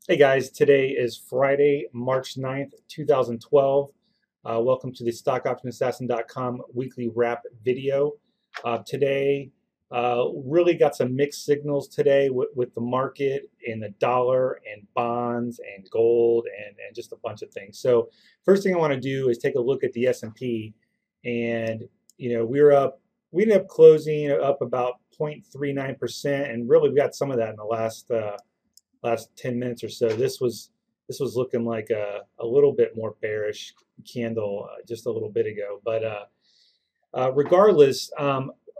Hey guys, today is Friday, March 9th, 2012. Welcome to the StockOptionAssassin.com weekly wrap video. Today, really got some mixed signals today with the market and the dollar and bonds and gold and just a bunch of things. So first thing I want to do is take a look at the S&P, and we ended up closing up about 0.39%, and really we got some of that in the last 10 minutes or so. This was looking like a little bit more bearish candle just a little bit ago. But regardless,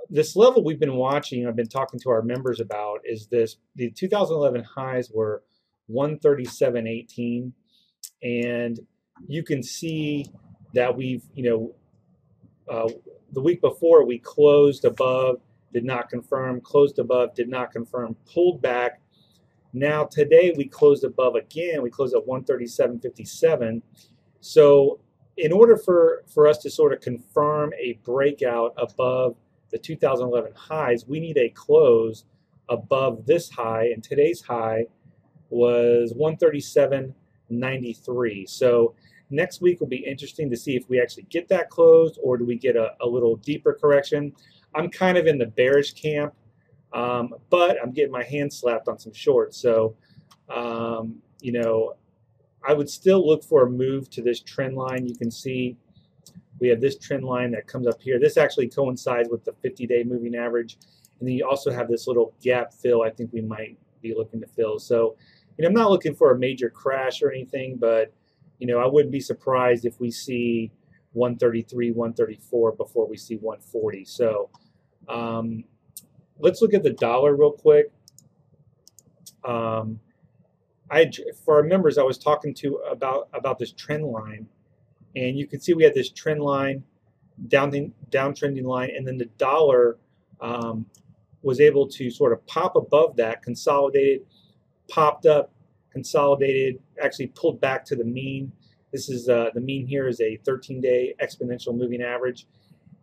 this level we've been watching, I've been talking to our members about, is the 2011 highs were 137.18, and you can see that the week before we closed above, did not confirm, closed above, did not confirm, pulled back. Now today we closed above again. We closed at 137.57. So in order for us to sort of confirm a breakout above the 2011 highs, we need a close above this high, and today's high was 137.93. So next week will be interesting to see if we actually get that closed, or do we get a little deeper correction. I'm kind of in the bearish camp. But I'm getting my hand slapped on some shorts. So, I would still look for a move to this trend line. You can see we have this trend line that comes up here. This actually coincides with the 50-day moving average. And then you also have this little gap fill I think we might be looking to fill. So, I'm not looking for a major crash or anything, but, I wouldn't be surprised if we see 133, 134 before we see 140. So, let's look at the dollar real quick. For our members, I was talking to about this trend line, and you can see we had this trend line, downtrending line, and then the dollar was able to sort of pop above that, consolidated, popped up, consolidated, actually pulled back to the mean. This is the mean here is a 13-day exponential moving average.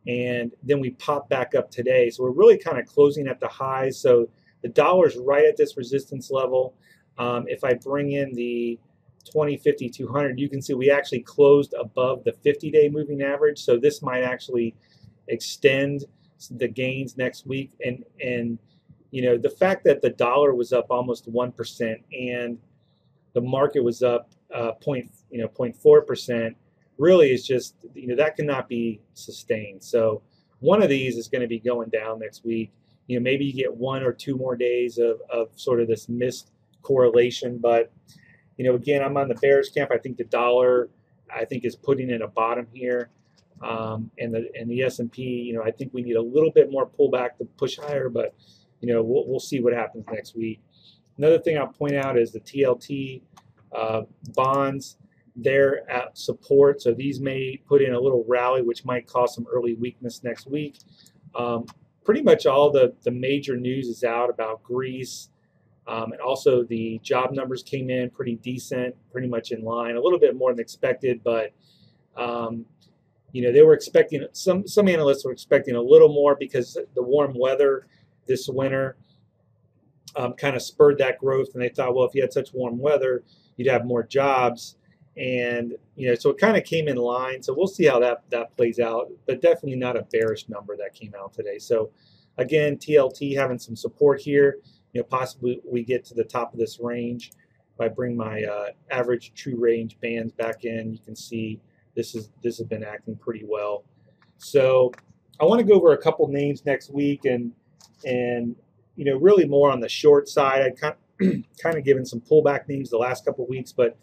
And then we pop back up today. So we're really kind of closing at the highs. So the dollar's right at this resistance level. If I bring in the 20, 50, 200, you can see we actually closed above the 50-day moving average. So this might actually extend the gains next week. And the fact that the dollar was up almost 1% and the market was up 0.4%, really is just, that cannot be sustained. So one of these is going to be going down next week. Maybe you get 1 or 2 more days of sort of this missed correlation. But, again, I'm on the bearish camp. I think the dollar, is putting in a bottom here. And the S&P, I think we need a little bit more pullback to push higher, but, we'll see what happens next week. Another thing I'll point out is the TLT bonds. They're at support, so these may put in a little rally, which might cause some early weakness next week. Pretty much all the major news is out about Greece, and also the job numbers came in pretty decent, pretty much in line, a little bit more than expected, but they were expecting, some analysts were expecting a little more because the warm weather this winter kind of spurred that growth, and they thought, well, if you had such warm weather, you'd have more jobs. And so it kind of came in line. So we'll see how that plays out, but definitely not a bearish number that came out today. So again, TLT having some support here. Possibly we get to the top of this range. If I bring my average true range bands back in, you can see this has been acting pretty well. So I want to go over a couple names next week, and really more on the short side. I kind of given some pullback names the last couple weeks, but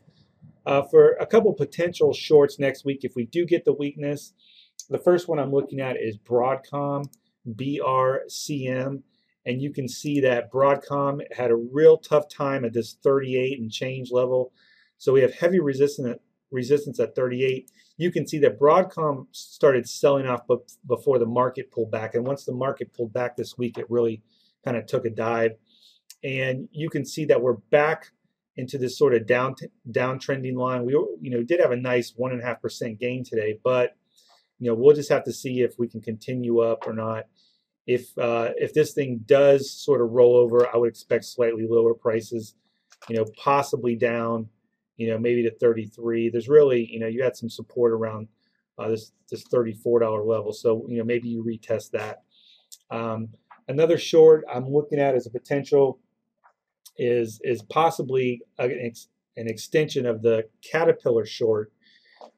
for a couple potential shorts next week, if we do get the weakness, the first one I'm looking at is Broadcom, BRCM. And you can see that Broadcom had a real tough time at this 38 and change level. So we have heavy resistance at 38. You can see that Broadcom started selling off before the market pulled back. And once the market pulled back this week, it really kind of took a dive. And you can see that we're back into this sort of downtrending line. We did have a nice 1.5% gain today, but we'll just have to see if we can continue up or not. If this thing does sort of roll over, I would expect slightly lower prices. possibly down, maybe to 33. There's really, you had some support around this $34 level. So, maybe you retest that. Another short I'm looking at as a potential is possibly an extension of the Caterpillar short,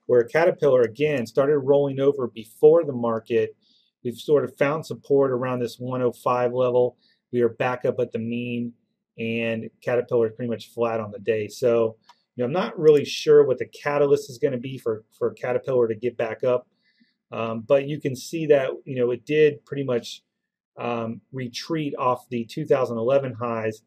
where Caterpillar again started rolling over before the market. We've sort of found support around this 105 level. We are back up at the mean, and Caterpillar is pretty much flat on the day. So, I'm not really sure what the catalyst is going to be for Caterpillar to get back up. But you can see that, it did pretty much retreat off the 2011 highs.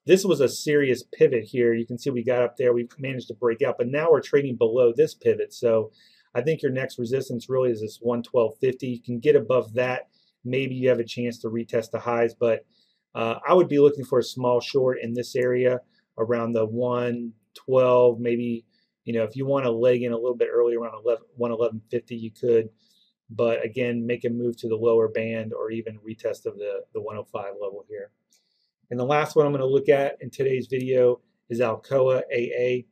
This was a serious pivot here. You can see we got up there. We managed to break out, but now we're trading below this pivot. So I think your next resistance really is this 112.50. You can get above that. Maybe you have a chance to retest the highs, but I would be looking for a small short in this area around the 112. Maybe, if you want to leg in a little bit early around 111.50, you could. But again, make a move to the lower band or even retest of the 105 level here. And the last one I'm going to look at in today's video is Alcoa AA.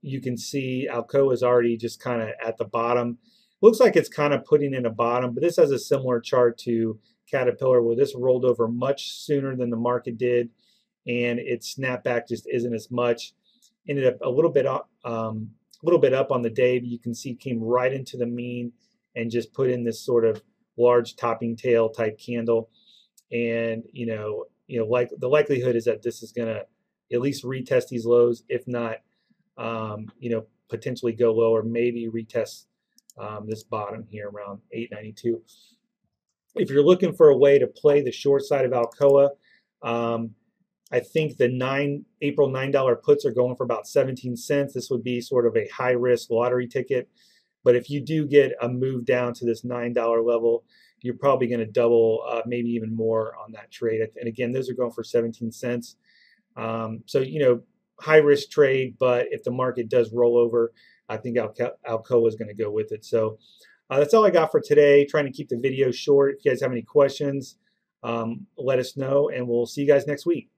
You can see Alcoa is already just kind of at the bottom. Looks like it's kind of putting in a bottom, but this has a similar chart to Caterpillar, where this rolled over much sooner than the market did, and its snapback just isn't as much. Ended up a little bit up on the day, but you can see came right into the mean and just put in this sort of large topping tail type candle. And like the likelihood is that this is going to at least retest these lows, if not potentially go lower, maybe retest this bottom here around 892. If you're looking for a way to play the short side of Alcoa, I think the April $9 puts are going for about 17 cents. This would be sort of a high risk lottery ticket. But if you do get a move down to this $9 level, you're probably going to double, maybe even more on that trade. And again, those are going for 17 cents. So, high risk trade, but if the market does roll over, I think Alcoa is going to go with it. So that's all I got for today. Trying to keep the video short. If you guys have any questions, let us know, and we'll see you guys next week.